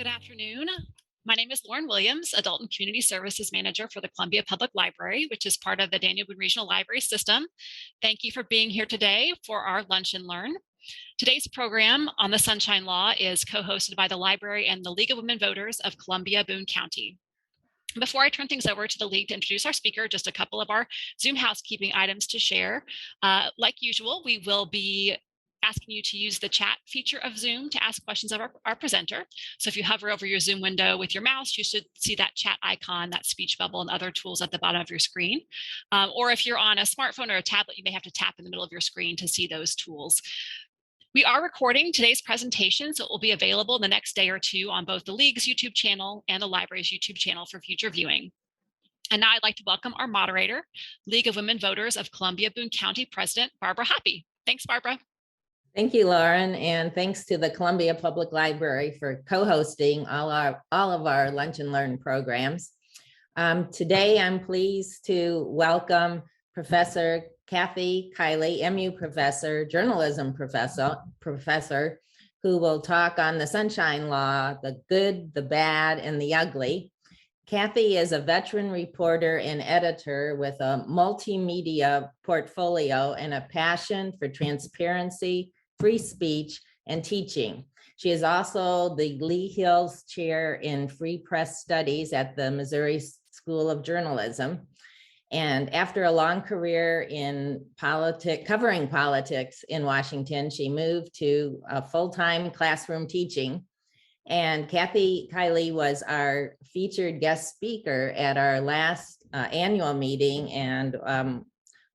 Good afternoon. My name is Lauren Williams, Adult and Community Services Manager for the Columbia Public Library, which is part of the Daniel Boone Regional Library System. Thank you for being here today for our Lunch and Learn. Today's program on the Sunshine Law is co-hosted by the Library and the League of Women Voters of Columbia Boone County. Before I turn things over to the League to introduce our speaker, just a couple of our Zoom housekeeping items to share. Like usual, we will be asking you to use the chat feature of Zoom to ask questions of our presenter. So if you hover over your Zoom window with your mouse, you should see that chat icon, that speech bubble, and other tools at the bottom of your screen. Or if you're on a smartphone or a tablet, you may have to tap in the middle of your screen to see those tools. We are recording today's presentation, so it will be available in the next day or two on both the League's YouTube channel and the library's YouTube channel for future viewing. And now I'd like to welcome our moderator, League of Women Voters of Columbia Boone County President, Barbara Hoppe. Thanks, Barbara. Thank you, Lauren, and thanks to the Columbia Public Library for co-hosting all of our Lunch and Learn programs. Today, I'm pleased to welcome Professor Kathy Kiley, MU professor, journalism professor, who will talk on the Sunshine Law, the good, the bad, and the ugly. Kathy is a veteran reporter and editor with a multimedia portfolio and a passion for transparency, free speech, and teaching. She is also the Lee Hills Chair in Free Press Studies at the Missouri School of Journalism. And after a long career in covering politics in Washington, she moved to full-time classroom teaching. And Kathy Kiley was our featured guest speaker at our last annual meeting and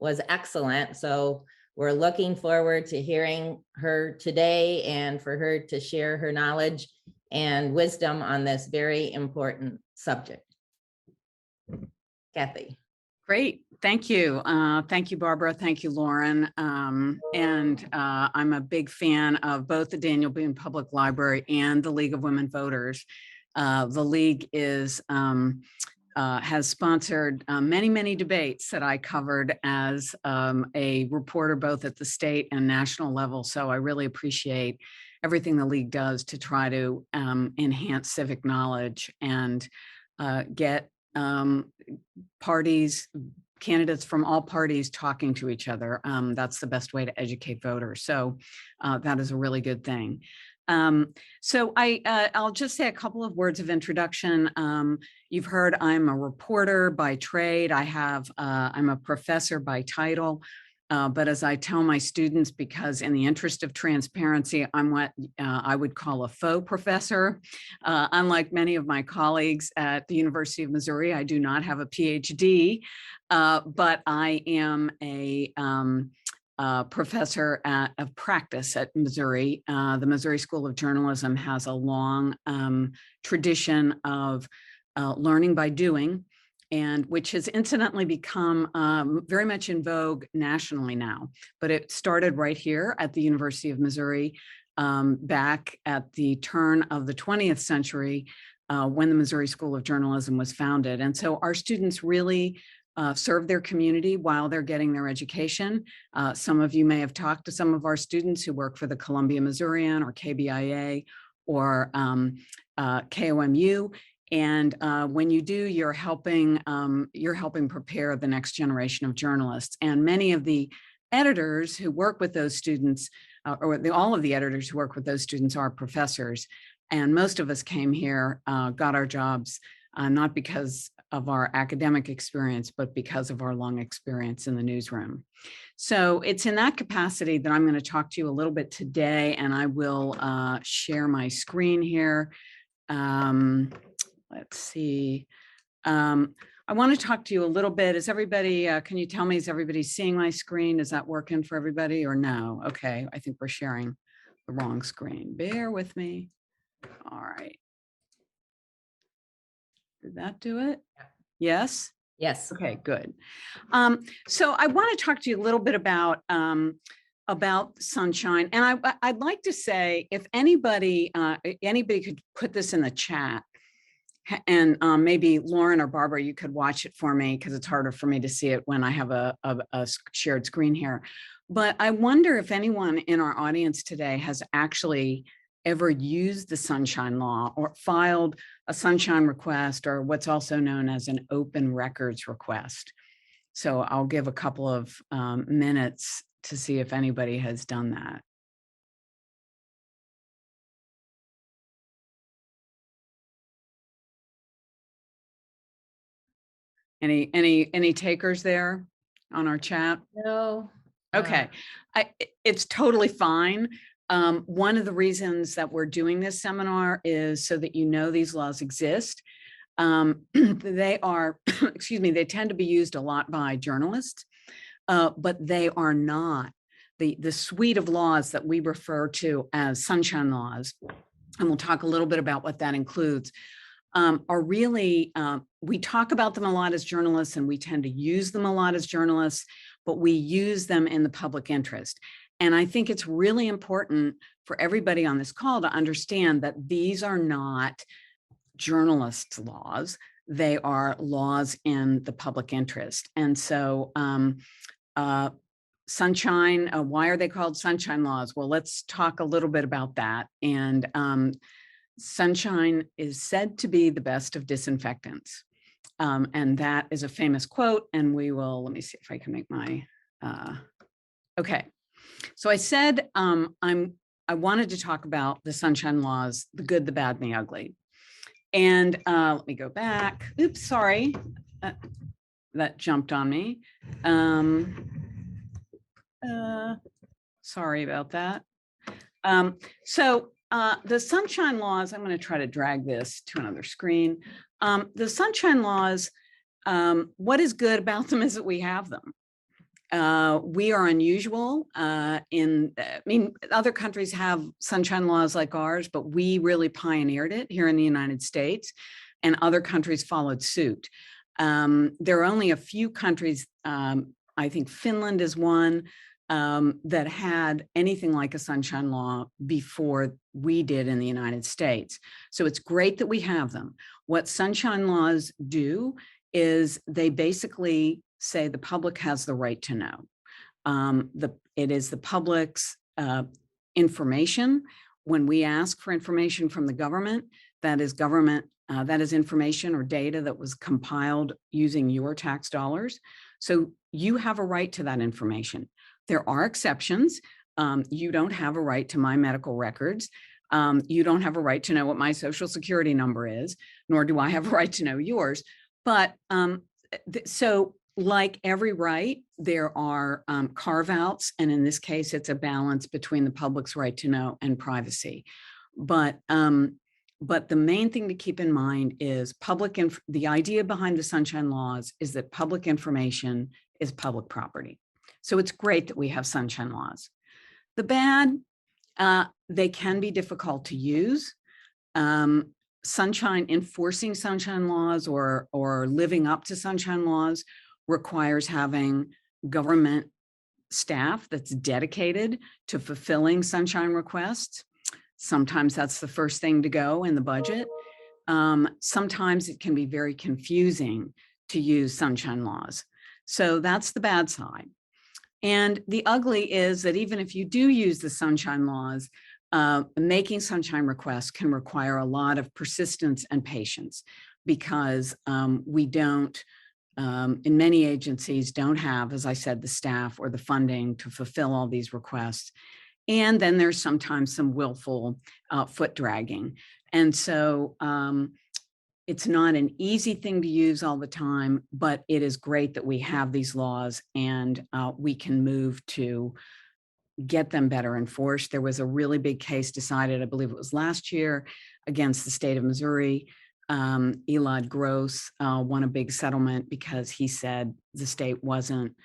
was excellent. So we're looking forward to hearing her today and for her to share her knowledge and wisdom on this very important subject. Kathy. Great. Thank you. Thank you, Barbara. Thank you, Lauren. I'm a big fan of both the Daniel Boone Public Library and the League of Women Voters. The League has sponsored many debates that I covered as a reporter, both at the state and national level. So I really appreciate everything the League does to try to enhance civic knowledge and get candidates from all parties talking to each other. That's the best way to educate voters. So that is a really good thing. So I'll just say a couple of words of introduction. You've heard I'm a reporter by trade. I'm a professor by title. But as I tell my students, because in the interest of transparency, I'm what I would call a faux professor. Unlike many of my colleagues at the University of Missouri, I do not have a PhD, but I am a professor of practice at Missouri. The Missouri School of Journalism has a long tradition of learning by doing, and which has incidentally become very much in vogue nationally now. But it started right here at the University of Missouri back at the turn of the 20th century when the Missouri School of Journalism was founded. And so our students really serve their community while they're getting their education. Some of you may have talked to some of our students who work for the Columbia Missourian or KBIA or KOMU. And when you do, you're helping prepare the next generation of journalists. And many of the editors who work with those students, all of the editors who work with those students are professors. And most of us came here, got our jobs, not because of our academic experience, but because of our long experience in the newsroom. So it's in that capacity that I'm going to talk to you a little bit today, and I will share my screen here. Let's see. I want to talk to you a little bit. Is everybody, can you tell me, is everybody seeing my screen? Is that working for everybody or no? Okay, I think we're sharing the wrong screen. Bear with me. All right. Did that do it? Yes? Yes. Okay, good. So I want to talk to you a little bit about Sunshine. And I'd like to say, if anybody could put this in the chat, and maybe Lauren or Barbara, you could watch it for me because it's harder for me to see it when I have a shared screen here. But I wonder if anyone in our audience today has actually ever used the Sunshine Law or filed a Sunshine request, or what's also known as an open records request. So I'll give a couple of minutes to see if anybody has done that. Any takers there on our chat? No. Okay, it's totally fine. One of the reasons that we're doing this seminar is so that you know these laws exist. They are, excuse me, they tend to be used a lot by journalists, but they are not the suite of laws that we refer to as sunshine laws. And we'll talk a little bit about what that includes. Are really, we talk about them a lot as journalists, and we tend to use them a lot as journalists, but we use them in the public interest. And I think it's really important for everybody on this call to understand that these are not journalists' laws. They are laws in the public interest. And so sunshine, why are they called sunshine laws? Well, let's talk a little bit about that. And sunshine is said to be the best of disinfectants. And that is a famous quote, and we will, let me see if I can make my, okay. So I said, I wanted to talk about the sunshine laws, the good, the bad, and the ugly. And let me go back. Oops, sorry. That jumped on me. Sorry about that. So the sunshine laws, I'm going to try to drag this to another screen. The sunshine laws, what is good about them is that we have them. We are unusual I mean, other countries have sunshine laws like ours, but we really pioneered it here in the United States, and other countries followed suit. There are only a few countries, I think Finland is one, that had anything like a sunshine law before we did in the United States. So it's great that we have them. What sunshine laws do is they basically say the public has the right to know. It is the public's information. When we ask for information from the government, that is information or data that was compiled using your tax dollars. So you have a right to that information. There are exceptions. You don't have a right to my medical records. You don't have a right to know what my social security number is, nor do I have a right to know yours. But so like every right, there are carve-outs, and in this case, it's a balance between the public's right to know and privacy. But the main thing to keep in mind is the idea behind the sunshine laws is that public information is public property. So it's great that we have sunshine laws. The bad, they can be difficult to use. Enforcing sunshine laws or living up to sunshine laws requires having government staff that's dedicated to fulfilling sunshine requests. Sometimes that's the first thing to go in the budget. Sometimes it can be very confusing to use sunshine laws. So that's the bad side. And the ugly is that even if you do use the sunshine laws, making sunshine requests can require a lot of persistence and patience, because we don't, in many agencies, don't have, as I said, the staff or the funding to fulfill all these requests. And then there's sometimes some willful foot dragging. And so it's not an easy thing to use all the time, but it is great that we have these laws, and we can move to get them better enforced. There was a really big case decided, I believe it was last year, against the state of Missouri. Elad Gross won a big settlement because he said the state wasn't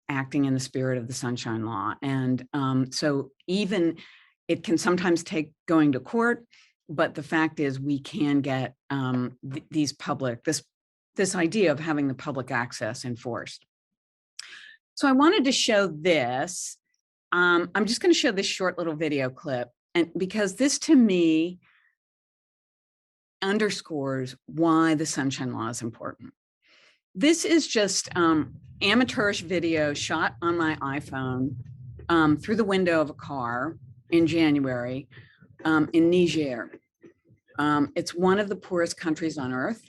acting in the spirit of the Sunshine Law. And so even it can sometimes take going to court, but the fact is we can get this idea of having the public access enforced. So I wanted to show this. I'm just going to show this short little video clip, and because this to me underscores why the Sunshine Law is important. This is just amateurish video shot on my iPhone through the window of a car in January, in Niger. It's one of the poorest countries on earth.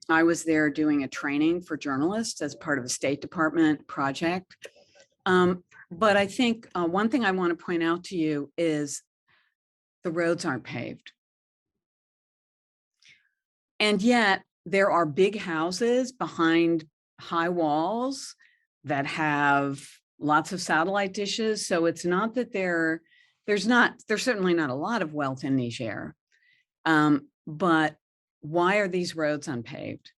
I was there doing a training for journalists as part of a State Department project. But I think one thing I want to point out to you is the roads aren't paved. And yet there are big houses behind high walls that have lots of satellite dishes. So it's not that there's certainly not a lot of wealth in Niger. But why are these roads unpaved?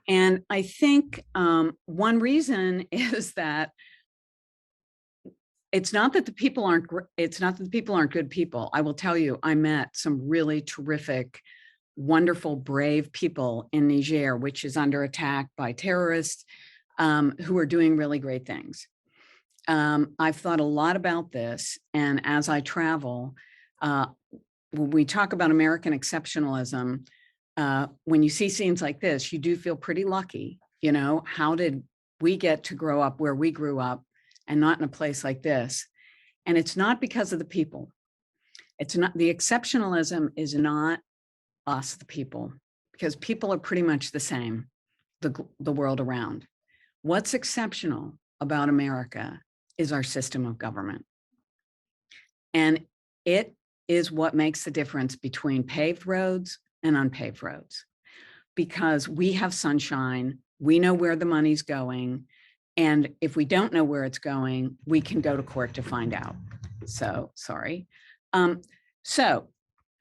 And I think one reason is that it's not that the people aren't good people. I will tell you, I met some really terrific, wonderful, brave people in Niger, which is under attack by terrorists who are doing really great things. I've thought a lot about this, and as I travel, when we talk about American exceptionalism, when you see scenes like this, you do feel pretty lucky. You know, how did we get to grow up where we grew up and not in a place like this? And it's not because of the people. It's not, the exceptionalism is not us, the people, because people are pretty much the same, the world around. What's exceptional about America is our system of government. And it is what makes the difference between paved roads and unpaved roads, because we have sunshine, we know where the money's going, and if we don't know where it's going, we can go to court to find out. So, sorry. So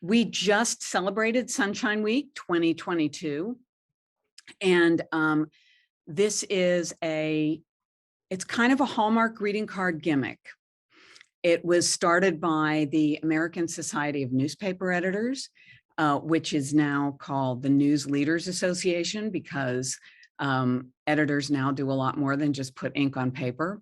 we just celebrated Sunshine Week 2022, and this is it's kind of a Hallmark greeting card gimmick. It was started by the American Society of Newspaper Editors, which is now called the News Leaders Association, because editors now do a lot more than just put ink on paper.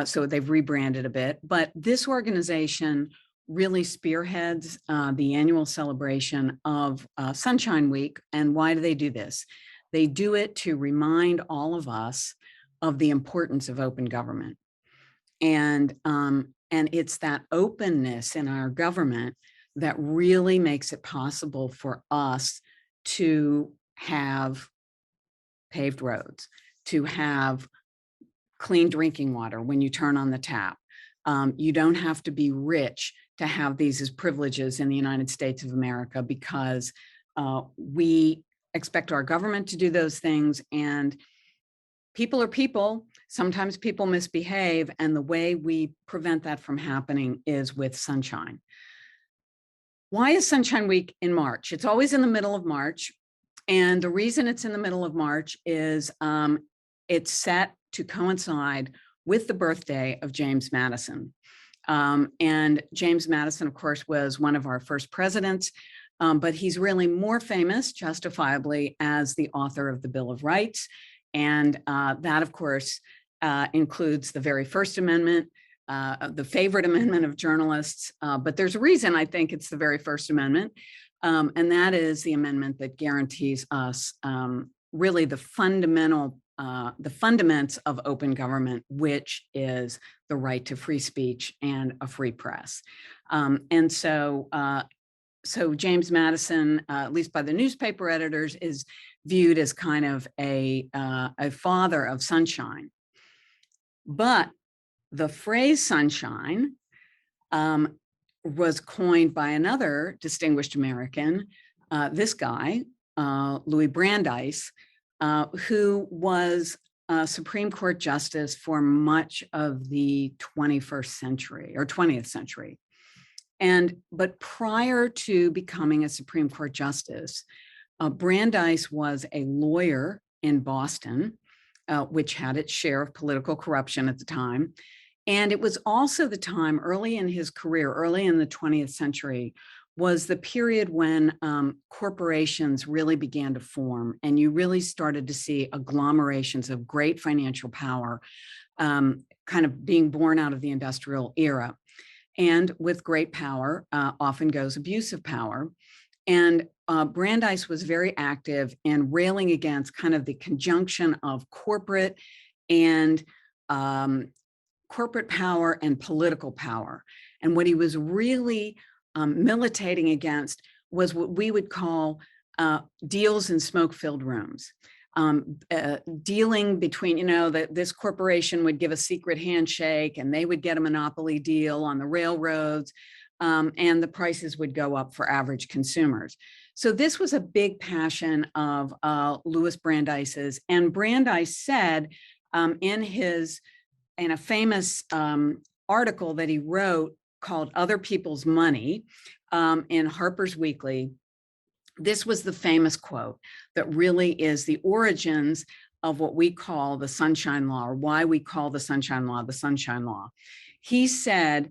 So they've rebranded a bit, but this organization really spearheads the annual celebration of Sunshine Week. And why do they do this? They do it to remind all of us of the importance of open government. And it's that openness in our government that really makes it possible for us to have paved roads, to have clean drinking water when you turn on the tap. You don't have to be rich to have these as privileges in the United States of America, because we expect our government to do those things, and people are people. Sometimes people misbehave, and the way we prevent that from happening is with sunshine. Why is Sunshine Week in March? It's always in the middle of March. And the reason it's in the middle of March is it's set to coincide with the birthday of James Madison. And James Madison, of course, was one of our first presidents, but he's really more famous, justifiably, as the author of the Bill of Rights. And that, of course, includes the very First Amendment, the favorite amendment of journalists. But there's a reason I think it's the very First Amendment. And that is the amendment that guarantees us really the fundaments of open government, which is the right to free speech and a free press. And so James Madison, at least by the newspaper editors, is viewed as kind of a father of sunshine. But the phrase sunshine was coined by another distinguished American, this guy, Louis Brandeis, who was a Supreme Court justice for much of the 21st century or 20th century. But prior to becoming a Supreme Court justice, Brandeis was a lawyer in Boston, which had its share of political corruption at the time. And it was also the time early in his career, early in the 20th century, was the period when corporations really began to form, and you really started to see agglomerations of great financial power kind of being born out of the industrial era. And with great power often goes abuse of power. And Brandeis was very active in railing against kind of the conjunction of corporate and corporate power and political power. And what he was really militating against was what we would call deals in smoke-filled rooms. Dealing between, that this corporation would give a secret handshake and they would get a monopoly deal on the railroads, and the prices would go up for average consumers. So this was a big passion of Louis Brandeis's, and Brandeis said in a famous article that he wrote called Other People's Money in Harper's Weekly, this was the famous quote that really is the origins of what we call the Sunshine Law, or why we call the Sunshine Law the Sunshine Law. He said,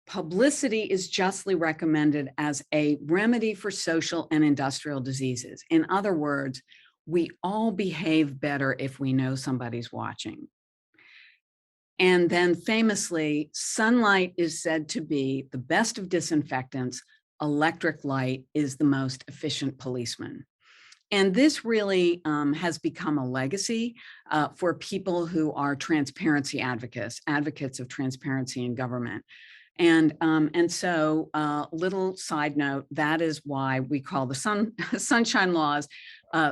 publicity is justly recommended as a remedy for social and industrial diseases. In other words, we all behave better if we know somebody's watching. And then famously, sunlight is said to be the best of disinfectants. Electric light is the most efficient policeman. And this really has become a legacy for people who are transparency advocates of transparency in government. And so little side note, that is why we call the sunshine laws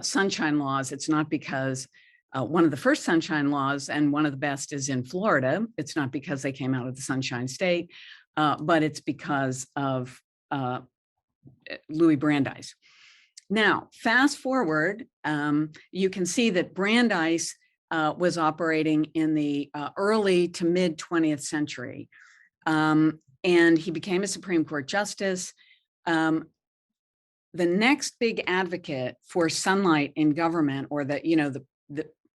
sunshine laws. It's not because one of the first sunshine laws and one of the best is in Florida. It's not because they came out of the Sunshine State, but it's because of Louis Brandeis. Now, fast forward, you can see that Brandeis was operating in the early to mid 20th century, and he became a Supreme Court justice. The next big advocate for sunlight in government, or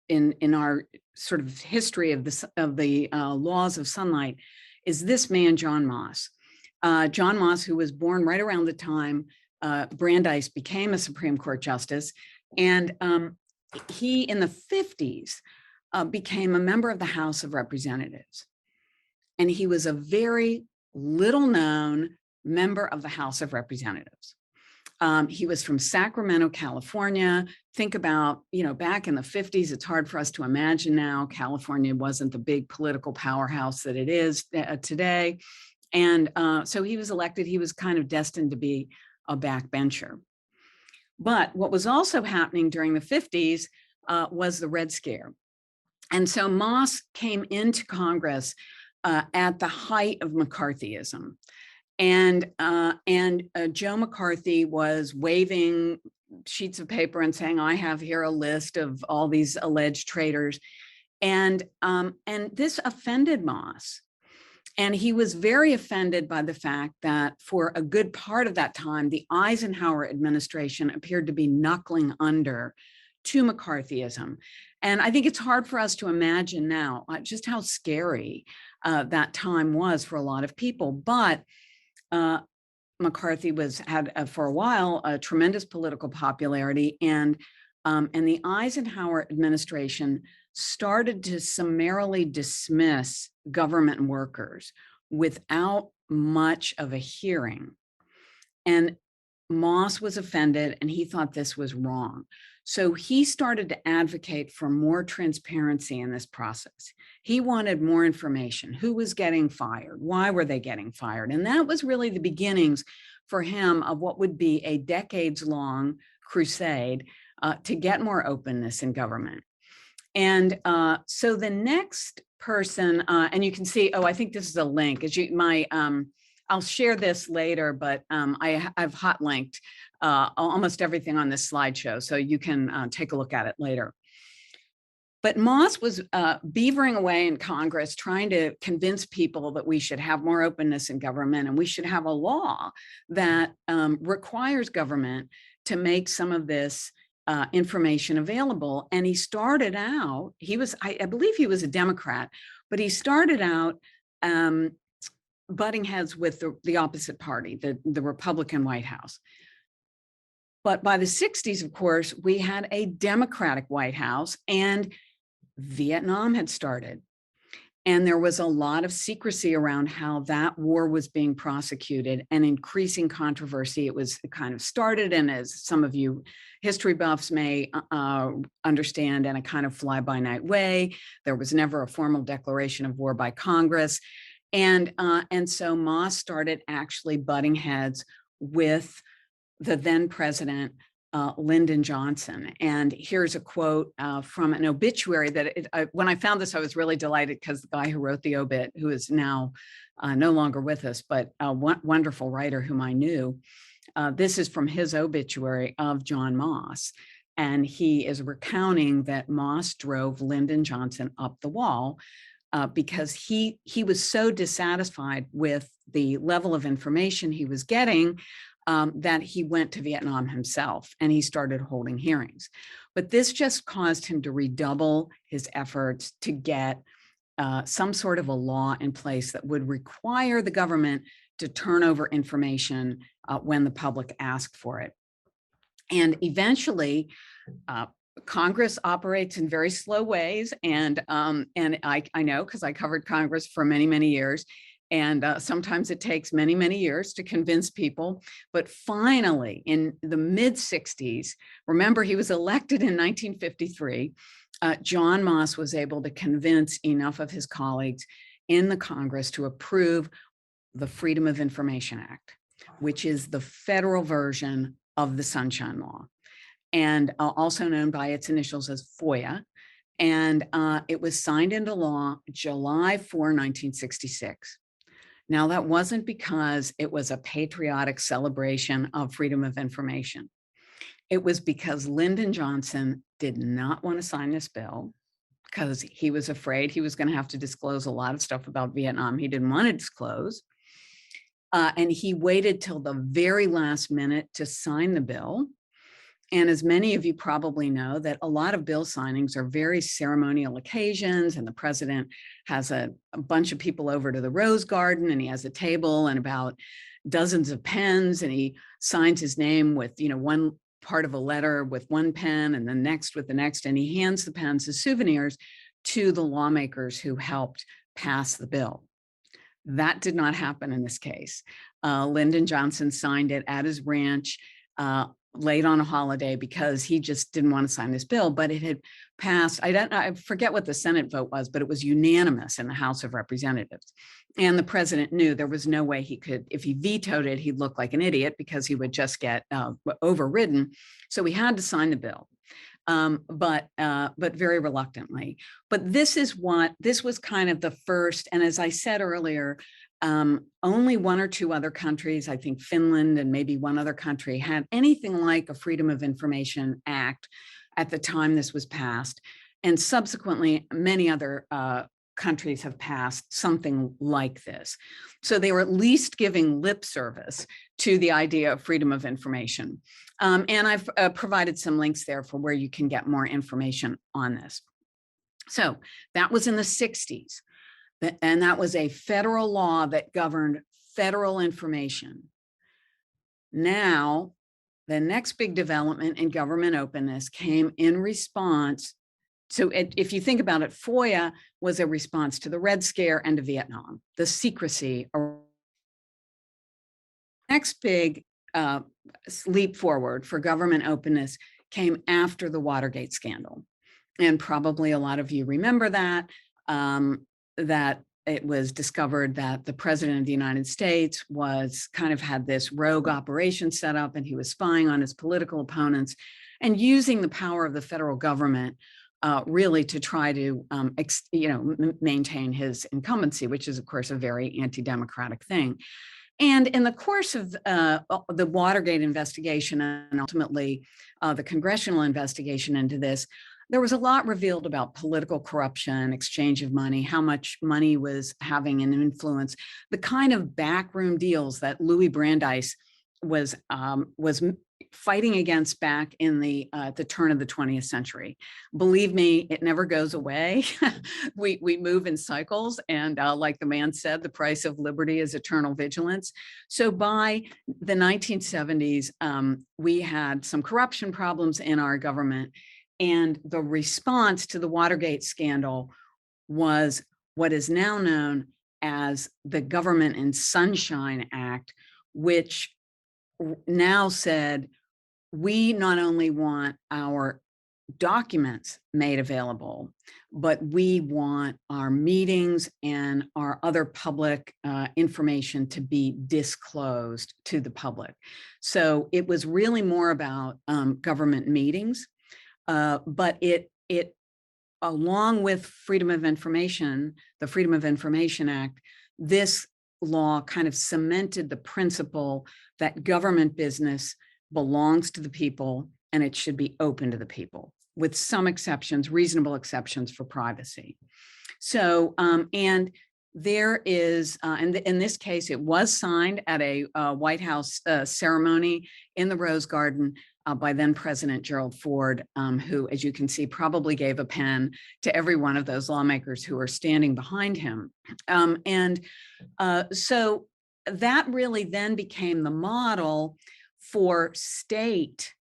in our sort of history of the laws of sunlight, is this man, John Moss. John Moss, who was born right around the time Brandeis became a Supreme Court justice. And he, in the 50s, became a member of the House of Representatives. And he was a very little known member of the House of Representatives. He was from Sacramento, California. Think about, back in the 50s, it's hard for us to imagine now. California wasn't the big political powerhouse that it is today. And so he was elected. He was kind of destined to be a backbencher. But what was also happening during the 50s was the Red Scare. And so Moss came into Congress at the height of McCarthyism. And Joe McCarthy was waving sheets of paper and saying, I have here a list of all these alleged traitors. And this offended Moss. And he was very offended by the fact that for a good part of that time, the Eisenhower administration appeared to be knuckling under to McCarthyism. And I think it's hard for us to imagine now just how scary that time was for a lot of people. But McCarthy had for a while a tremendous political popularity, and the Eisenhower administration started to summarily dismiss government workers without much of a hearing. And Moss was offended, and he thought this was wrong. So he started to advocate for more transparency in this process. He wanted more information. Who was getting fired? Why were they getting fired? And that was really the beginnings for him of what would be a decades-long crusade to get more openness in government. And so the next person, and you can see, I think this is a link. I'll share this later, but I've hot linked almost everything on this slideshow, so you can take a look at it later. But Moss was beavering away in Congress, trying to convince people that we should have more openness in government, and we should have a law that requires government to make some of this information available. And he started out, I believe he was a Democrat, but he started out butting heads with the opposite party, the Republican White House. But by the 60s, of course, we had a Democratic White House, and Vietnam had started. And there was a lot of secrecy around how that war was being prosecuted and increasing controversy. It was kind of started, and as some of you history buffs may understand, in a kind of fly-by-night way. There was never a formal declaration of war by Congress. And so Moss started actually butting heads with the then president, Lyndon Johnson. And here's a quote from an obituary that when I found this, I was really delighted, because the guy who wrote the obit, who is now no longer with us, but a wonderful writer whom I knew, this is from his obituary of John Moss. And he is recounting that Moss drove Lyndon Johnson up the wall because he was so dissatisfied with the level of information he was getting that he went to Vietnam himself, and he started holding hearings. But this just caused him to redouble his efforts to get some sort of a law in place that would require the government to turn over information when the public asked for it. And eventually, Congress operates in very slow ways, and I know, because I covered Congress for many, many years. And sometimes it takes many, many years to convince people. But finally, in the mid-60s, remember, he was elected in 1953, John Moss was able to convince enough of his colleagues in the Congress to approve the Freedom of Information Act, which is the federal version of the Sunshine Law, and also known by its initials as FOIA. And it was signed into law July 4, 1966. Now, that wasn't because it was a patriotic celebration of freedom of information. It was because Lyndon Johnson did not want to sign this bill, because he was afraid he was going to have to disclose a lot of stuff about Vietnam he didn't want to disclose. And he waited till the very last minute to sign the bill. And as many of you probably know, that a lot of bill signings are very ceremonial occasions, and the president has a bunch of people over to the Rose Garden, and he has a table and about dozens of pens, and he signs his name with, one part of a letter with one pen and the next with the next, and he hands the pens as souvenirs to the lawmakers who helped pass the bill. That did not happen in this case. Lyndon Johnson signed it at his ranch late on a holiday, because he just didn't want to sign this bill. But it had passed. I forget what the Senate vote was, but it was unanimous in the House of Representatives. And the president knew there was no way he could, if he vetoed it, he'd look like an idiot, because he would just get overridden. So he had to sign the bill, but very reluctantly. But this was kind of the first, and as I said earlier, only one or two other countries, I think Finland and maybe one other country, had anything like a Freedom of Information Act at the time this was passed. And subsequently, many other countries have passed something like this. So they were at least giving lip service to the idea of freedom of information. And I've provided some links there for where you can get more information on this. So that was in the 60s. And that was a federal law that governed federal information. Now, the next big development in government openness came in response. So if you think about it, FOIA was a response to the Red Scare and to Vietnam, the secrecy. Next big leap forward for government openness came after the Watergate scandal. And probably a lot of you remember that. That it was discovered that the president of the United States had this rogue operation set up, and he was spying on his political opponents and using the power of the federal government really to try to maintain his incumbency, which is, of course, a very anti-democratic thing. And in the course of the Watergate investigation, and ultimately the congressional investigation into this, there was a lot revealed about political corruption, exchange of money, how much money was having an influence, the kind of backroom deals that Louis Brandeis was fighting against back in the turn of the 20th century. Believe me, it never goes away. we move in cycles, and like the man said, the price of liberty is eternal vigilance. So by the 1970s, we had some corruption problems in our government. And the response to the Watergate scandal was what is now known as the Government and Sunshine Act, which now said, we not only want our documents made available, but we want our meetings and our other public information to be disclosed to the public. So it was really more about government meetings, but it along with freedom of information, the Freedom of Information Act, this law kind of cemented the principle that government business belongs to the people and it should be open to the people, with some exceptions, reasonable exceptions for privacy. So, and there is, and in this case, it was signed at a White House ceremony in the Rose Garden by then President Gerald Ford, who, as you can see, probably gave a pen to every one of those lawmakers who are standing behind him. So that really then became the model for state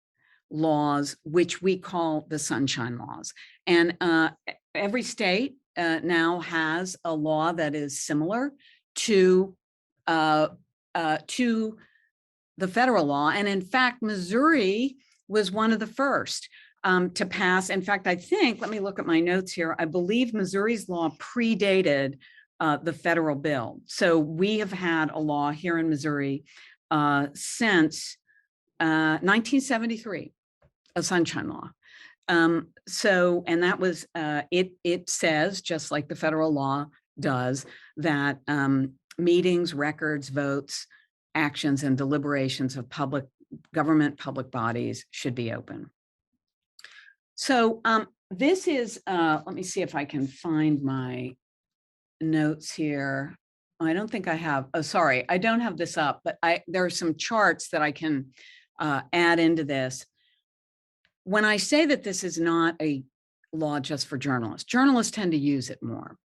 laws, which we call the Sunshine Laws. And every state now has a law that is similar to the federal law. And in fact, Missouri was one of the first to pass. In fact, I think, let me look at my notes here. I believe Missouri's law predated the federal bill. So we have had a law here in Missouri since 1973, a Sunshine Law. So, and that was, it says, just like the federal law does, that meetings, records, votes, actions, and deliberations of public bodies should be open. So this is, let me see if I can find my notes here. I don't think I have, oh, sorry, I don't have this up, but there are some charts that I can add into this. When I say that this is not a law just for journalists tend to use it more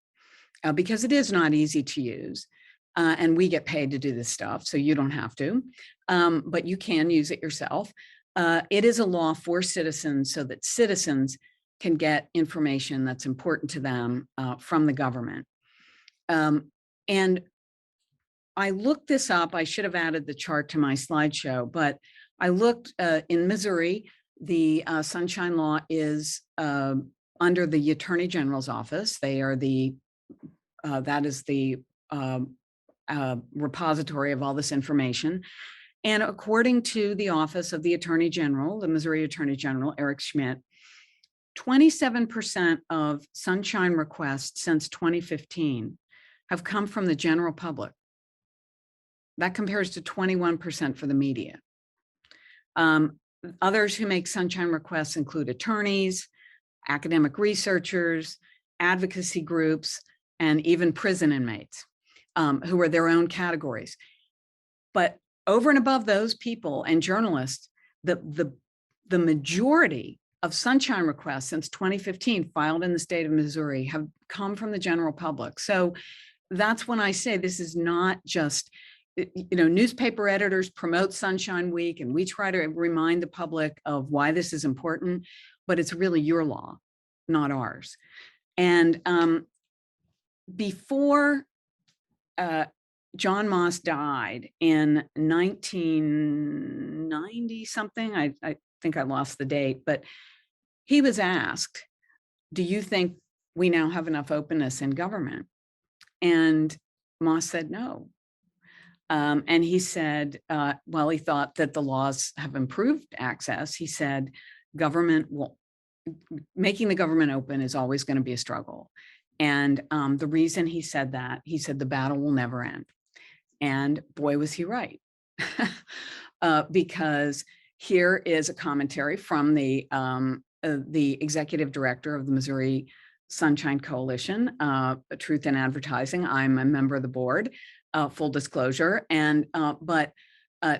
because it is not easy to use. And we get paid to do this stuff, so you don't have to, but you can use it yourself. It is a law for citizens so that citizens can get information that's important to them from the government. And I looked this up. I should have added the chart to my slideshow, but I looked in Missouri, the Sunshine Law is under the Attorney General's office. They are the, that is the repository of all this information. And according to the Office of the Attorney General, the Missouri Attorney General, Eric Schmidt, 27% of Sunshine requests since 2015 have come from the general public. That compares to 21% for the media. Others who make Sunshine requests include attorneys, academic researchers, advocacy groups, and even prison inmates. Who are their own categories. But over and above those people and journalists, the majority of Sunshine requests since 2015 filed in the state of Missouri have come from the general public. So that's when I say this is not just, newspaper editors promote Sunshine Week and we try to remind the public of why this is important, but it's really your law, not ours. And before John Moss died in 1990 something, I think I lost the date, but he was asked, do you think we now have enough openness in government? And Moss said no. And he said, well, he thought that the laws have improved access. He said, making the government open is always going to be a struggle. And the reason he said that, he said the battle will never end. And boy, was he right. Because here is a commentary from the executive director of the Missouri Sunshine Coalition, Truth in Advertising. I'm a member of the board, full disclosure. And but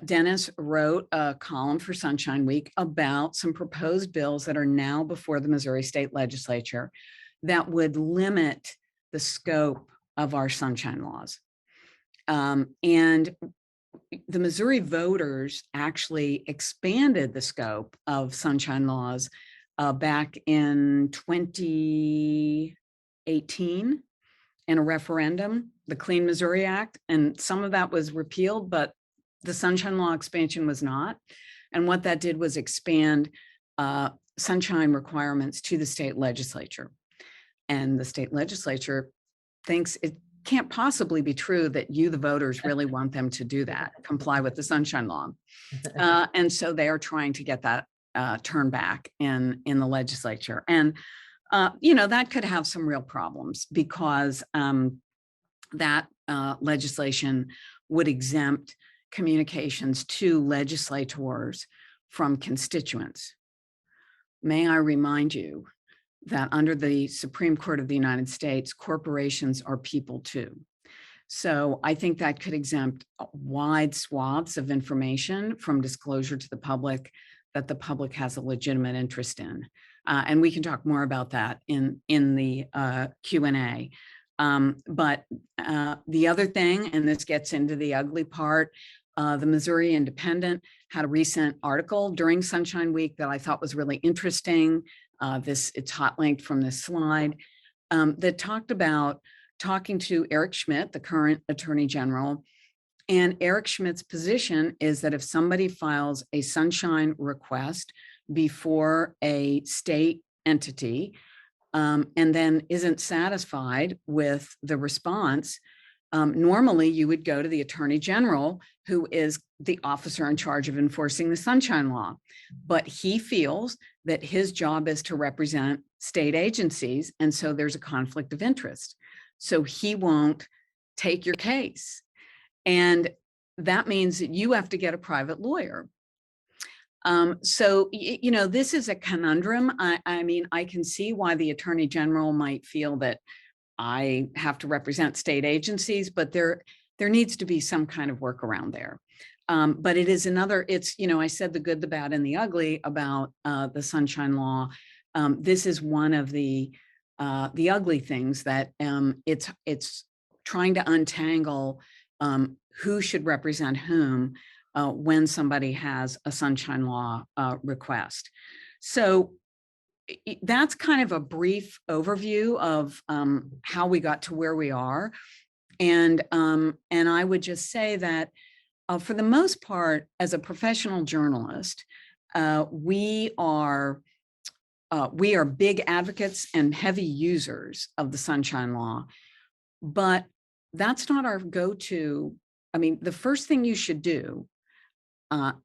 Dennis wrote a column for Sunshine Week about some proposed bills that are now before the Missouri State Legislature that would limit the scope of our Sunshine Laws. And the Missouri voters actually expanded the scope of Sunshine Laws back in 2018. in a referendum, the Clean Missouri Act, and some of that was repealed, but the Sunshine Law expansion was not. And what that did was expand sunshine requirements to the state legislature. And the state legislature thinks it can't possibly be true that you, the voters, really want them to do that, comply with the Sunshine Law. And so they are trying to get that turned back in the legislature. And, that could have some real problems because that legislation would exempt communications to legislators from constituents. May I remind you that under the Supreme Court of the United States, corporations are people too. So I think that could exempt wide swaths of information from disclosure to the public that the public has a legitimate interest in. And we can talk more about that in the Q&A. But the other thing, and this gets into the ugly part, the Missouri Independent had a recent article during Sunshine Week that I thought was really interesting. It's hot linked from this slide that talked about talking to Eric Schmidt, the current Attorney General. And Eric Schmidt's position is that if somebody files a sunshine request before a state entity and then isn't satisfied with the response, normally you would go to the Attorney General, who is the officer in charge of enforcing the Sunshine Law. But he feels that his job is to represent state agencies, and so there's a conflict of interest. So he won't take your case. And that means that you have to get a private lawyer. So, this is a conundrum. I mean, I can see why the Attorney General might feel that I have to represent state agencies, but there needs to be some kind of workaround there. But it is I said the good, the bad, and the ugly about the Sunshine Law. This is one of the ugly things that it's trying to untangle who should represent whom when somebody has a Sunshine Law request. So that's kind of a brief overview of how we got to where we are. And I would just say that for the most part, as a professional journalist, we are big advocates and heavy users of the Sunshine Law, but that's not our go-to. I mean, the first thing you should do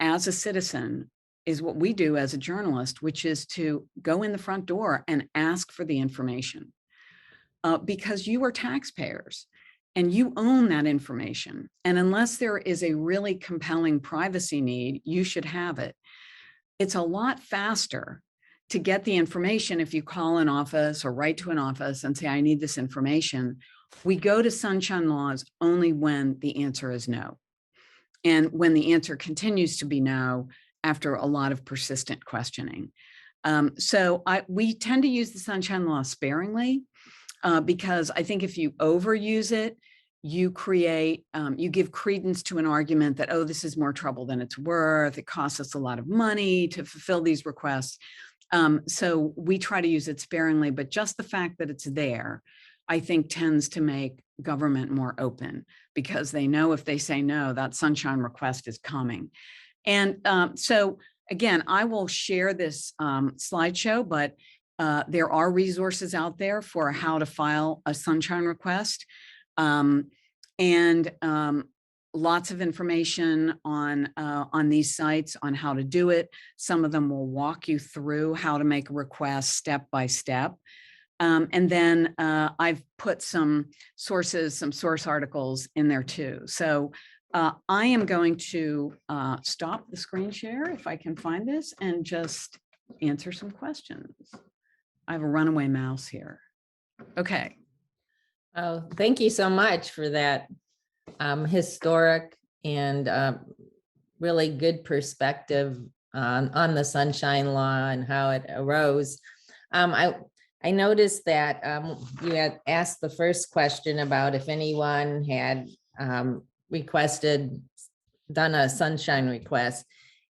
as a citizen is what we do as a journalist, which is to go in the front door and ask for the information because you are taxpayers and you own that information. And unless there is a really compelling privacy need, you should have it. It's a lot faster to get the information if you call an office or write to an office and say, I need this information. We go to Sunshine Laws only when the answer is no. And when the answer continues to be no, after a lot of persistent questioning. So we tend to use the Sunshine Law sparingly because I think if you overuse it, you give credence to an argument that, oh, this is more trouble than it's worth. It costs us a lot of money to fulfill these requests. So we try to use it sparingly, but just the fact that it's there, I think tends to make government more open because they know if they say no, that sunshine request is coming. And so again, I will share this slideshow, but there are resources out there for how to file a sunshine request. And lots of information on these sites on how to do it. Some of them will walk you through how to make a request step by step. And then I've put some sources, some source articles in there too. So I am going to stop the screen share if I can find this and just answer some questions. I have a runaway mouse here. Okay. Oh, thank you so much for that historic and really good perspective on the Sunshine Law and how it arose. I noticed that you had asked the first question about if anyone had done a sunshine request.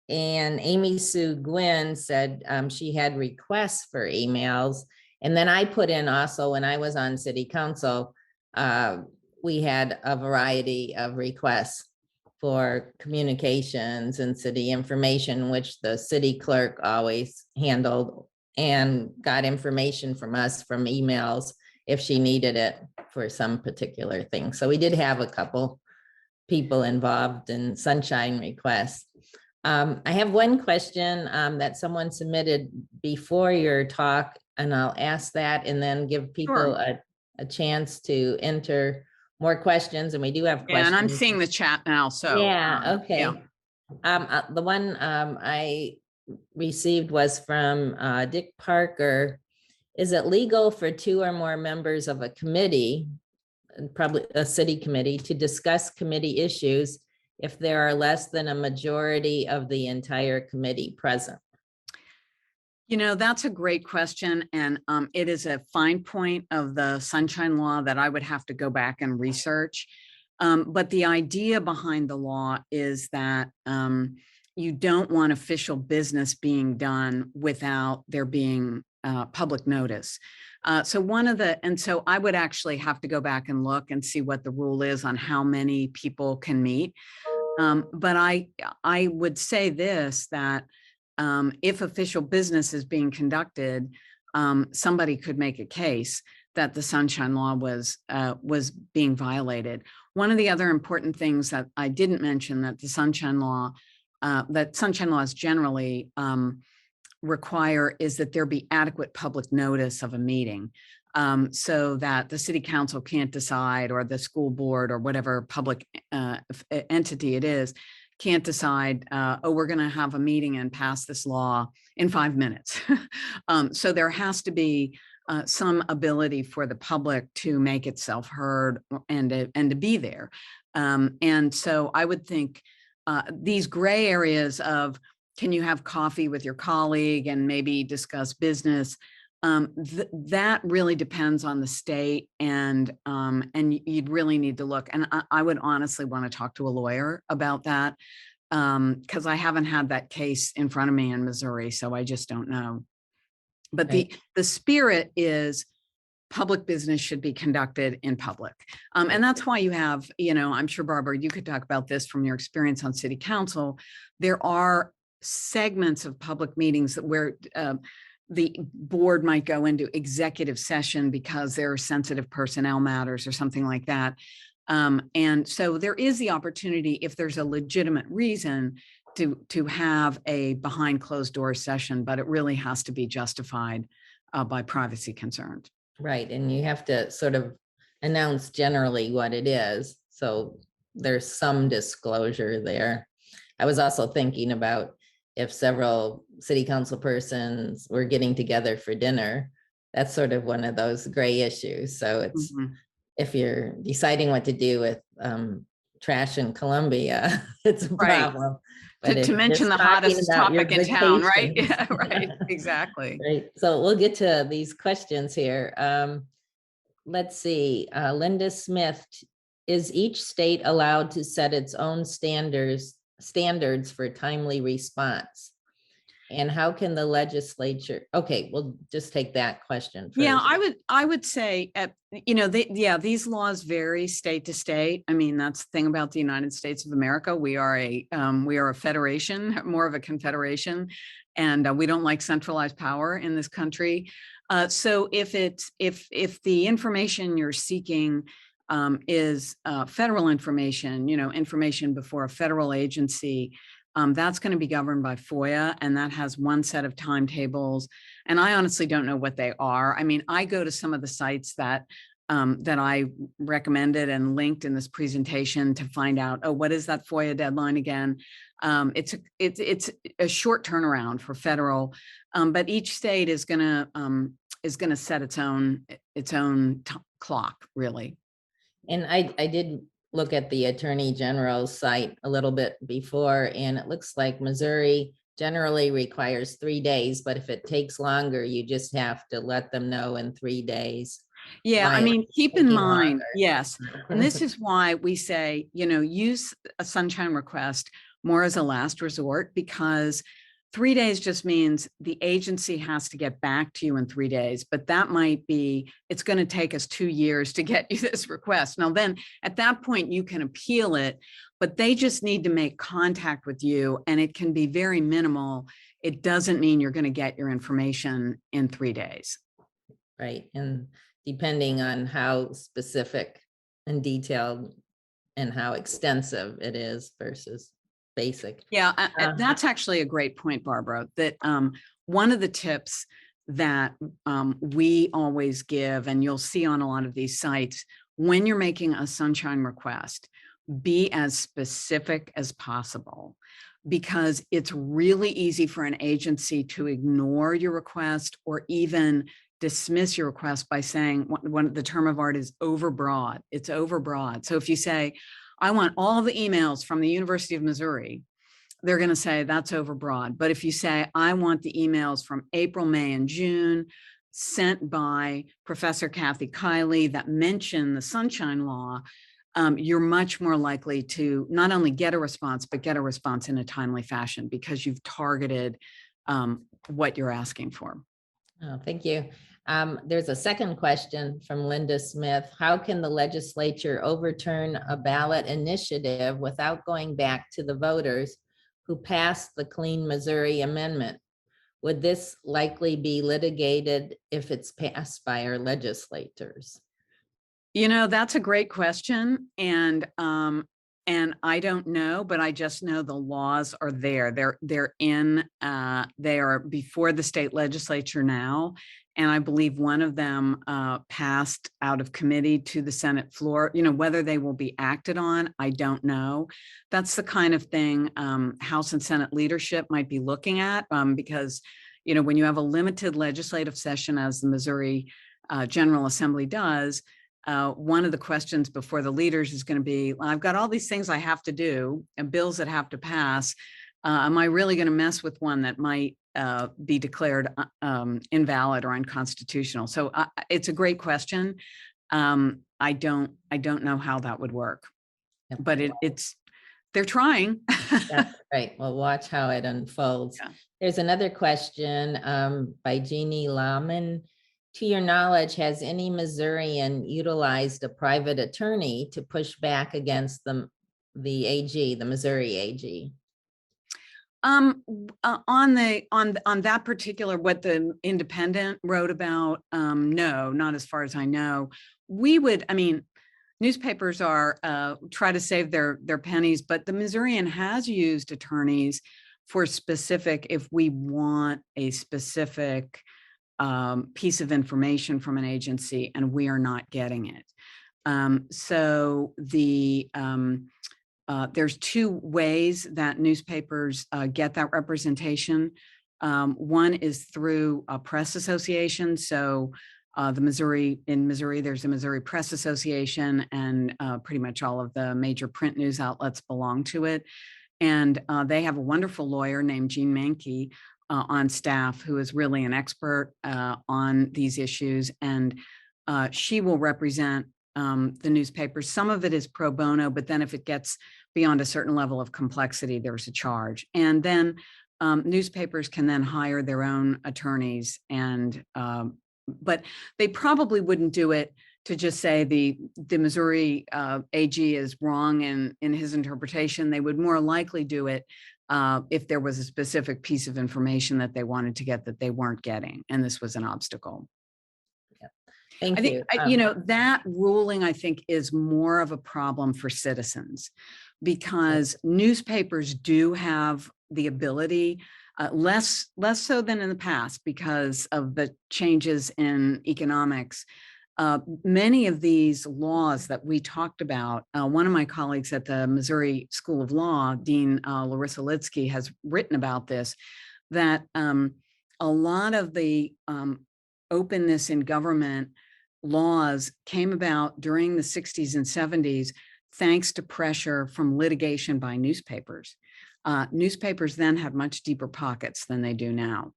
And Amy Sue Gwynn said she had requests for emails. And then I put in also when I was on city council, we had a variety of requests for communications and city information, which the city clerk always handled and got information from us from emails if she needed it for some particular thing. So we did have a couple people involved in sunshine requests. I have one question that someone submitted before your talk, and I'll ask that and then give people a chance to enter more questions. And we do have questions. And I'm seeing the chat now. So yeah, okay. Yeah. The one I received was from Dick Parker. Is it legal for 2 or more members of a committee, probably a city committee, to discuss committee issues if there are less than a majority of the entire committee present? You know, that's a great question. And it is a fine point of the Sunshine Law that I would have to go back and research. But the idea behind the law is that you don't want official business being done without there being public notice. So I would actually have to go back and look and see what the rule is on how many people can meet. But I would say this, that if official business is being conducted, somebody could make a case that the Sunshine Law was being violated. One of the other important things that I didn't mention that the Sunshine Laws generally require is that there be adequate public notice of a meeting, so that the city council can't decide, or the school board, or whatever public entity it is, can't decide, oh, we're going to have a meeting and pass this law in 5 minutes. So there has to be some ability for the public to make itself heard and to be there. And so I would think these gray areas of, can you have coffee with your colleague and maybe discuss business? That really depends on the state, and you'd really need to look. And I would honestly want to talk to a lawyer about that, because I haven't had that case in front of me in Missouri, so I just don't know. But Right. the spirit is public business should be conducted in public. And that's why you have, I'm sure, Barbara, you could talk about this from your experience on city council. There are segments of public meetings where the board might go into executive session because there are sensitive personnel matters or something like that. And so there is the opportunity, if there's a legitimate reason, to have a behind closed door session, but it really has to be justified by privacy concerns. Right, and you have to sort of announce generally what it is, so there's some disclosure there. I was also thinking about if several city council persons were getting together for dinner, that's sort of one of those gray issues. So it's, if you're deciding what to do with trash in Columbia, it's a problem. But to mention the hottest topic in town, right? Yeah, right, exactly. Right. So we'll get to these questions here. Let's see, Linda Smith, is each state allowed to set its own standards for timely response? And how can the legislature, okay, we'll just take that question first. Yeah, I would say, these laws vary state to state. I mean, that's the thing about the United States of America. We are a federation, more of a confederation, and we don't like centralized power in this country. So if the information you're seeking is federal information, information before a federal agency, that's going to be governed by FOIA, and that has one set of timetables. And I honestly don't know what they are. I mean, I go to some of the sites that I recommended and linked in this presentation to find out, oh, what is that FOIA deadline again? It's a short turnaround for federal, but each state is going to set its own clock, really. And I did look at the Attorney General's site a little bit before, and it looks like Missouri generally requires 3 days, but if it takes longer, you just have to let them know in 3 days. Yeah, I mean, keep in mind, yes. And this is why we say, use a sunshine request more as a last resort, because 3 days just means the agency has to get back to you in 3 days, but that might be, it's going to take us 2 years to get you this request. Now, then at that point, you can appeal it, but they just need to make contact with you, and it can be very minimal. It doesn't mean you're going to get your information in 3 days. Right. And depending on how specific and detailed and how extensive it is versus basic. Yeah, that's actually a great point, Barbara, that one of the tips that we always give, and you'll see on a lot of these sites, when you're making a sunshine request, be as specific as possible, because it's really easy for an agency to ignore your request or even dismiss your request by saying the term of art is overbroad. It's overbroad. So if you say, I want all the emails from the University of Missouri, they're going to say that's overbroad. But if you say, I want the emails from April, May, and June sent by Professor Kathy Kiley that mention the Sunshine Law, you're much more likely to not only get a response, but get a response in a timely fashion because you've targeted what you're asking for. Oh, thank you. There's a second question from Linda Smith. How can the legislature overturn a ballot initiative without going back to the voters who passed the Clean Missouri Amendment? Would this likely be litigated if it's passed by our legislators? You know, that's a great question. And I don't know, but I just know the laws are there. They are before the state legislature now. And I believe one of them passed out of committee to the Senate floor. You know, whether they will be acted on, I don't know. That's the kind of thing House and Senate leadership might be looking at because, you know, when you have a limited legislative session, as the Missouri General Assembly does, one of the questions before the leaders is going to be, well, I've got all these things I have to do and bills that have to pass. Am I really going to mess with one that might be declared invalid or unconstitutional? So it's a great question. I don't know how that would work, but they're trying. That's right. We'll watch how it unfolds. Yeah. There's another question by Jeannie Lahman. To your knowledge, has any Missourian utilized a private attorney to push back against the AG, the Missouri AG? On that particular, what the Independent wrote about, no, not as far as I know. Newspapers are try to save their pennies, but the Missourian has used attorneys for specific, if we want a specific piece of information from an agency and we are not getting it. So there's two ways that newspapers get that representation. One is through a press association. So in Missouri, there's the Missouri Press Association, and pretty much all of the major print news outlets belong to it. And they have a wonderful lawyer named Jean Mankey on staff who is really an expert on these issues. And she will represent the newspapers. Some of it is pro bono, but then if it gets beyond a certain level of complexity, there's a charge. And then newspapers can then hire their own attorneys, and but they probably wouldn't do it to just say the Missouri AG is wrong in his interpretation. They would more likely do it if there was a specific piece of information that they wanted to get that they weren't getting, and this was an obstacle. Thank you. You know, that ruling, I think, is more of a problem for citizens because newspapers do have the ability, less so than in the past because of the changes in economics. Many of these laws that we talked about, one of my colleagues at the Missouri School of Law, Dean Larissa Litsky, has written about this, that a lot of the openness in government laws came about during the 60s and 70s, thanks to pressure from litigation by newspapers. Newspapers then had much deeper pockets than they do now.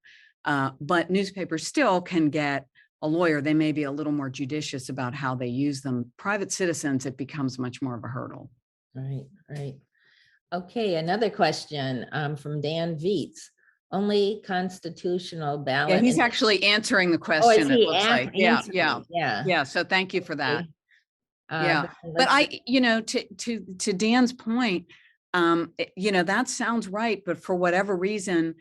But newspapers still can get a lawyer. They may be a little more judicious about how they use them. Private citizens, it becomes much more of a hurdle. Right. Okay, another question from Dan Vietz. only constitutional ballot. Yeah, he's actually answering the Oh, is question, it he looks like. Yeah, answering? Yeah. yeah. So thank you for that. Okay. Yeah, Then but let's- to Dan's point, that sounds right, but for whatever reason,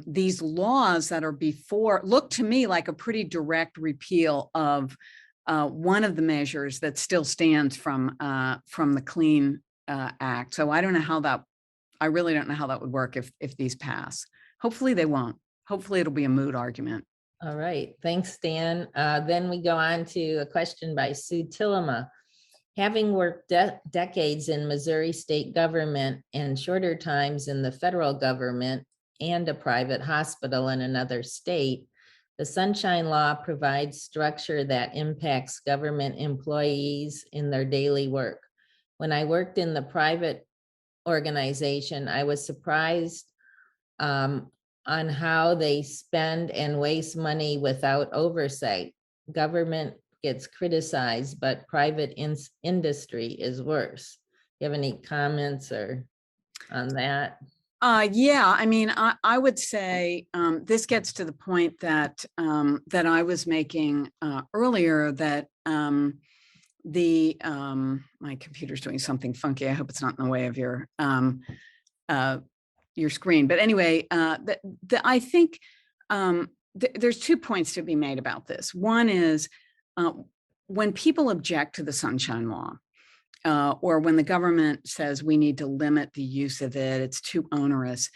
these laws that are before look to me like a pretty direct repeal of one of the measures that still stands from the Clean Act. So I don't know how that, I really don't know how that would work if these pass. Hopefully they won't. Hopefully it'll be a moot argument. All right, thanks, Dan. Then we go on to a question by Sue Tillema. Having worked decades in Missouri state government and shorter times in the federal government and a private hospital in another state, the Sunshine Law provides structure that impacts government employees in their daily work. When I worked in the private organization, I was surprised on how they spend and waste money without oversight. Government gets criticized, but private industry is worse. You have any comments or on that? Yeah, I mean, I would say this gets to the point that that I was making earlier, that my computer's doing something funky. I hope it's not in the way of your screen. But anyway, I think there's 2 points to be made about this. One is when people object to the Sunshine Law, or when the government says we need to limit the use of it, it's too onerous.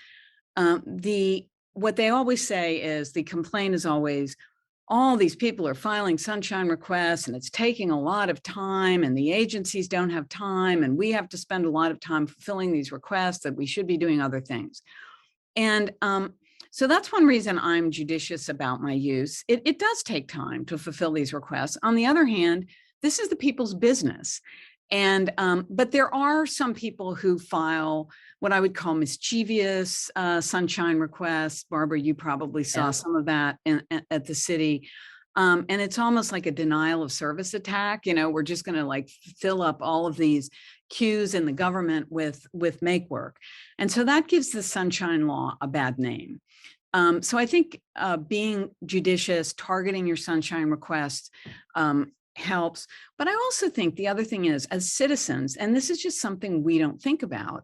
What they always say is, the complaint is always, all these people are filing sunshine requests and it's taking a lot of time and the agencies don't have time and we have to spend a lot of time fulfilling these requests that we should be doing other things. And so that's one reason I'm judicious about my use. It does take time to fulfill these requests. On the other hand, this is the people's business. And but there are some people who file what I would call mischievous sunshine requests. Barbara, you probably saw some of that at the city. And it's almost like a denial of service attack. We're just going to like fill up all of these queues in the government with make work. And so that gives the Sunshine Law a bad name. So I think being judicious, targeting your sunshine requests helps. But I also think the other thing is, as citizens, and this is just something we don't think about,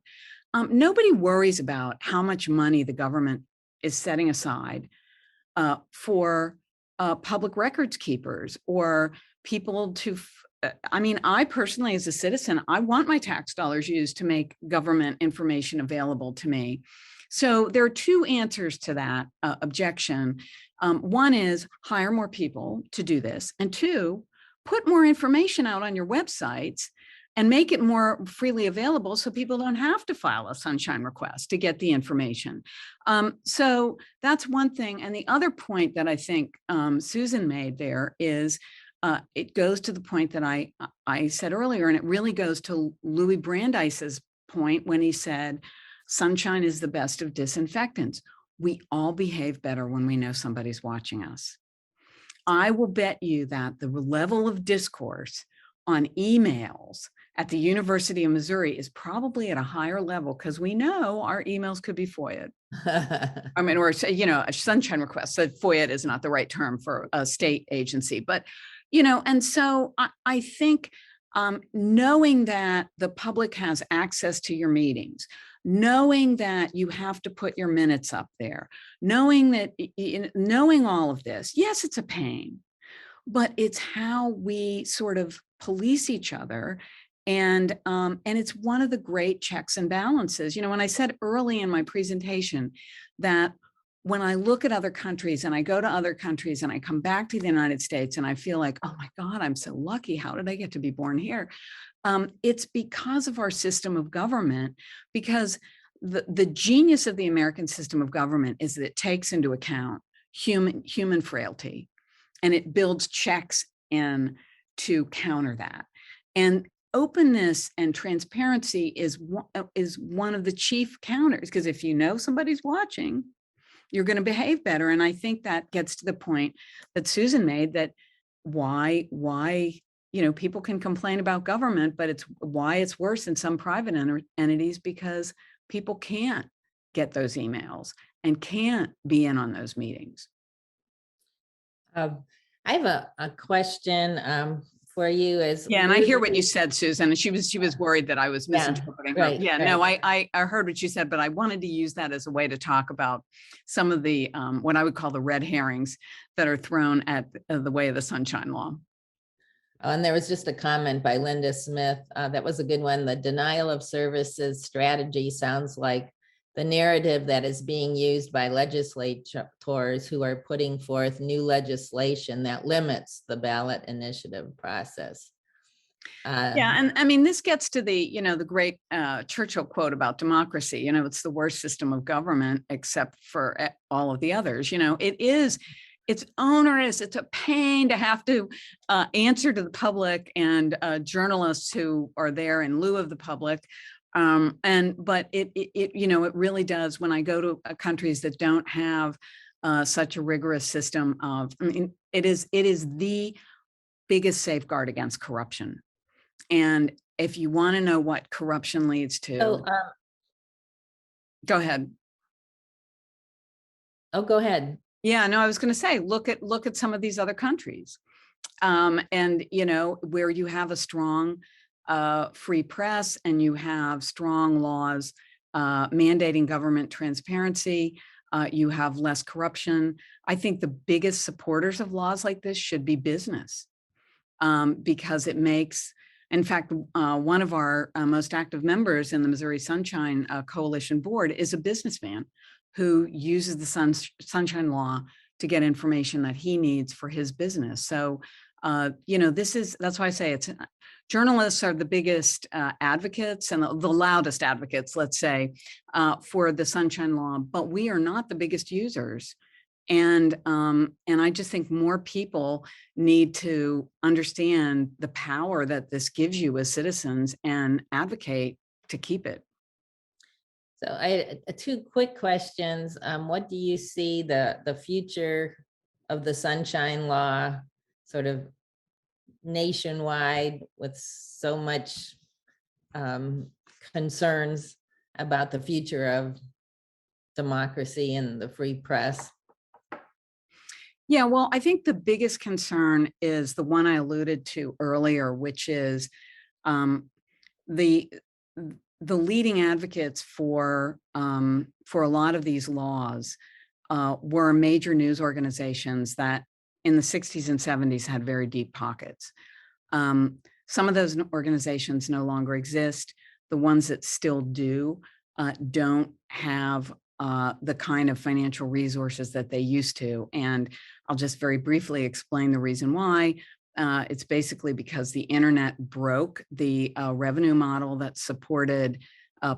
nobody worries about how much money the government is setting aside for public records keepers or people to, I mean, I personally, as a citizen, I want my tax dollars used to make government information available to me. So there are 2 answers to that objection. One is hire more people to do this, and 2, put more information out on your websites and make it more freely available so people don't have to file a sunshine request to get the information. So that's one thing. And the other point that I think Susan made there is it goes to the point that I said earlier, and it really goes to Louis Brandeis's point when he said, sunshine is the best of disinfectants. We all behave better when we know somebody's watching us. I will bet you that the level of discourse on emails at the University of Missouri is probably at a higher level because we know our emails could be FOIA'd. I mean, or, a sunshine request. So FOIA is not the right term for a state agency, but, and so I think knowing that the public has access to your meetings, knowing that you have to put your minutes up there, knowing all of this, yes, it's a pain, but it's how we sort of police each other. And it's one of the great checks and balances. When I said early in my presentation that when I look at other countries and I go to other countries and I come back to the United States and I feel like, oh my God, I'm so lucky. How did I get to be born here? It's because of our system of government, because the genius of the American system of government is that it takes into account human frailty, and it builds checks in to counter that. And openness and transparency is one of the chief counters, because if you know somebody's watching, you're going to behave better. And I think that gets to the point that Susan made, that why people can complain about government, but it's why it's worse in some private entities, because people can't get those emails and can't be in on those meetings. I have a question for you as. Yeah, and I hear what you said, Susan, and she was worried that I was misinterpreting her. right, Yeah, right. no, I heard what you said, but I wanted to use that as a way to talk about some of the what I would call the red herrings that are thrown at the way of the Sunshine Law. And there was just a comment by Linda Smith. That was a good one. The denial of services strategy sounds like the narrative that is being used by legislators who are putting forth new legislation that limits the ballot initiative process. Yeah, and I mean, this gets to the, the great Churchill quote about democracy. It's the worst system of government except for all of the others. It's onerous. It's a pain to have to answer to the public and journalists who are there in lieu of the public. But it really does. When I go to countries that don't have such a rigorous system of, it is the biggest safeguard against corruption. And if you want to know what corruption leads to, go ahead. Oh, go ahead. Yeah, no, I was going to say, look at some of these other countries, and where you have a strong free press and you have strong laws mandating government transparency. You have less corruption. I think the biggest supporters of laws like this should be business, because it makes. In fact, one of our most active members in the Missouri Sunshine Coalition Board is a businessman who uses the Sunshine Law to get information that he needs for his business. So, that's why I say journalists are the biggest advocates and the loudest advocates, let's say, for the Sunshine Law, but we are not the biggest users. And I just think more people need to understand the power that this gives you as citizens and advocate to keep it. So I two quick questions. What do you see the future of the Sunshine Law sort of nationwide with so much concerns about the future of democracy and the free press? Yeah, well, I think the biggest concern is the one I alluded to earlier, which is the leading advocates for a lot of these laws were major news organizations that in the 60s and 70s had very deep pockets. Some of those organizations no longer exist. The ones that still do don't have the kind of financial resources that they used to. And I'll just very briefly explain the reason why. It's basically because the internet broke the revenue model that supported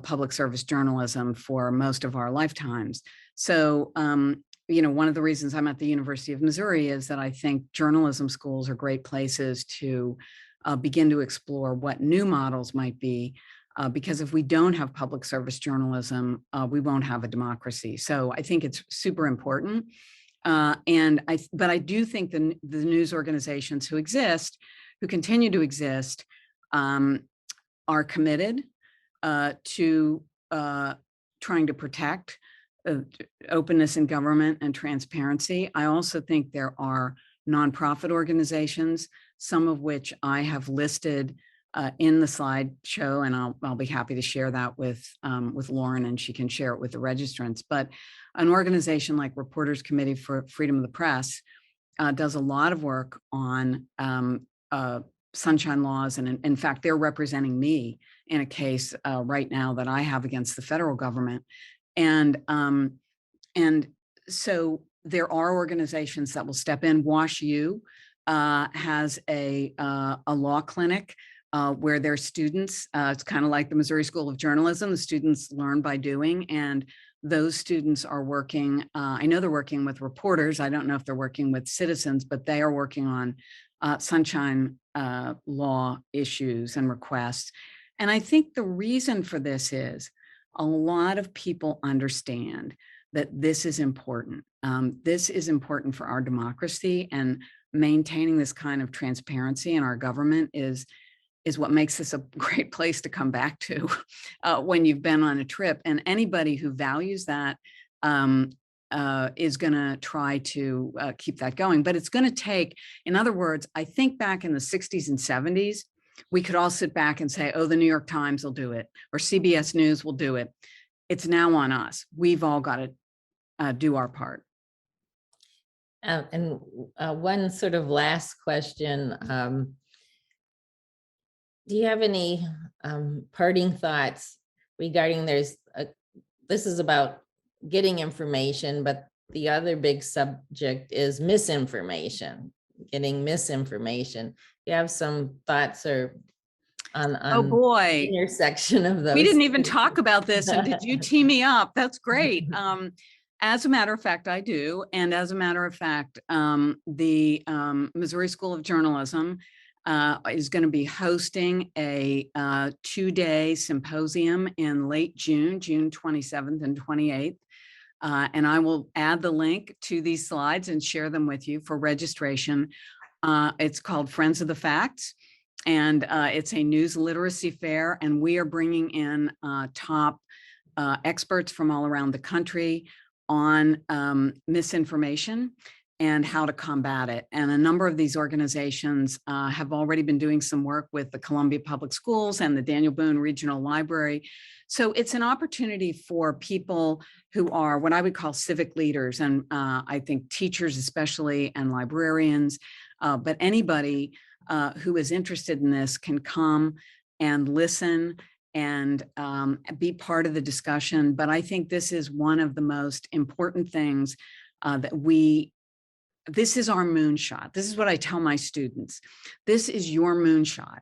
public service journalism for most of our lifetimes. So, one of the reasons I'm at the University of Missouri is that I think journalism schools are great places to begin to explore what new models might be. Because if we don't have public service journalism, we won't have a democracy. So I think it's super important. But I do think the news organizations who continue to exist, are committed to trying to protect openness in government and transparency. I also think there are nonprofit organizations, some of which I have listed in the slideshow, and I'll be happy to share that with Lauren, and she can share it with the registrants. But an organization like Reporters Committee for Freedom of the Press does a lot of work on sunshine laws, and in fact, they're representing me in a case right now that I have against the federal government, and so there are organizations that will step in. WashU has a law clinic. Where their students, it's kind of like the Missouri School of Journalism, the students learn by doing, and those students are working, I know they're working with reporters, I don't know if they're working with citizens, but they are working on sunshine law issues and requests. And I think the reason for this is a lot of people understand that this is important. This is important for our democracy, and maintaining this kind of transparency in our government is is what makes this a great place to come back to when you've been on a trip. And anybody who values that is going to try to keep that going. But it's going to take, in other words, I think back in the 60s and 70s, we could all sit back and say, oh, the New York Times will do it, or CBS News will do it. It's now on us. We've all got to do our part. And one sort of last question. Do you have any parting thoughts regarding this is about getting information, but the other big subject is misinformation, getting misinformation. You have some thoughts or on oh boy, intersection of those? We didn't even talk about this, and did you tee me up? That's great. As a matter of fact, I do. And as a matter of fact, the Missouri School of Journalism is going to be hosting a 2-day symposium in late June 27th and 28th. And I will add the link to these slides and share them with you for registration. It's called Friends of the Facts, and it's a news literacy fair. And we are bringing in top experts from all around the country on misinformation and how to combat it. And a number of these organizations have already been doing some work with the Columbia Public Schools and the Daniel Boone Regional Library. So it's an opportunity for people who are what I would call civic leaders, and I think teachers especially, and librarians, but anybody who is interested in this can come and listen and be part of the discussion. But I think this is one of the most important things this is our moonshot. This is what I tell my students. This is your moonshot.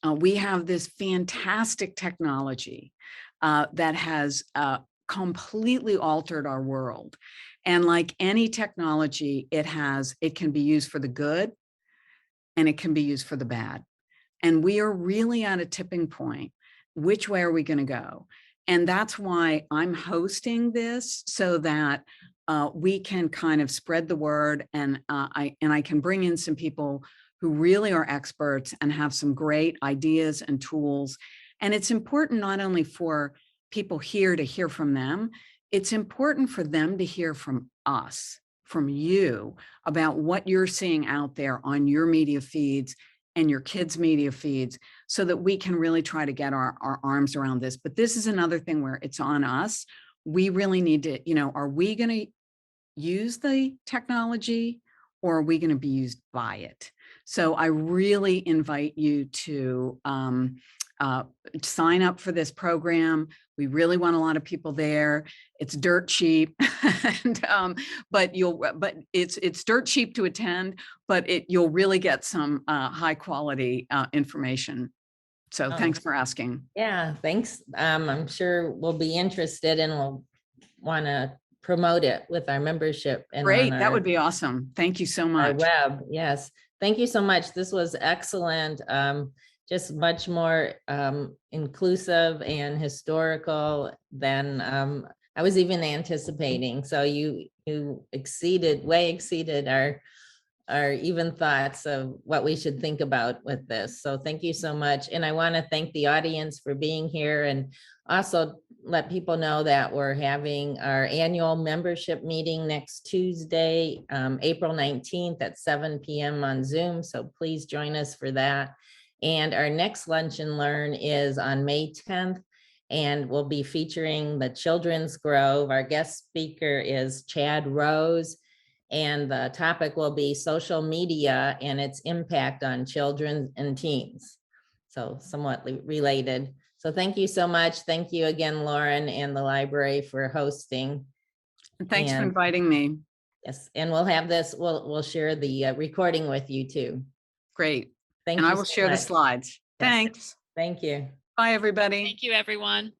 We have this fantastic technology that has completely altered our world. And like any technology, it can be used for the good and it can be used for the bad. And we are really at a tipping point. Which way are we going to go? And that's why I'm hosting this, so that we can kind of spread the word, and I can bring in some people who really are experts and have some great ideas and tools. And it's important not only for people here to hear from them, it's important for them to hear from us, from you, about what you're seeing out there on your media feeds and your kids' media feeds, so that we can really try to get our arms around this. But this is another thing where it's on us. We really need to, are we going to use the technology, or are we going to be used by it? So I really invite you to sign up for this program. We really want a lot of people there. It's dirt cheap, but it's dirt cheap to attend, but you'll really get some high quality information. So thanks for asking. Yeah, thanks. I'm sure we'll be interested and we'll want to promote it with our membership. And great, that would be awesome. Thank you so much. Our web, yes. Thank you so much. This was excellent. Just much more inclusive and historical than I was even anticipating. So you way exceeded our even thoughts of what we should think about with this. So thank you so much. And I want to thank the audience for being here, and also let people know that we're having our annual membership meeting next Tuesday, April 19th at 7 p.m. on Zoom. So please join us for that. And our next Lunch and Learn is on May 10th, and we'll be featuring the Children's Grove. Our guest speaker is Chad Rose, and the topic will be social media and its impact on children and teens. So somewhat related. So thank you so much. Thank you again, Lauren, and the library for hosting. Thanks for inviting me. Yes, and we'll have this, we'll share the recording with you too. Great. Thank you. And I will so share much. the slides. Yes. Thanks. Thank you. Bye, everybody. Thank you, everyone.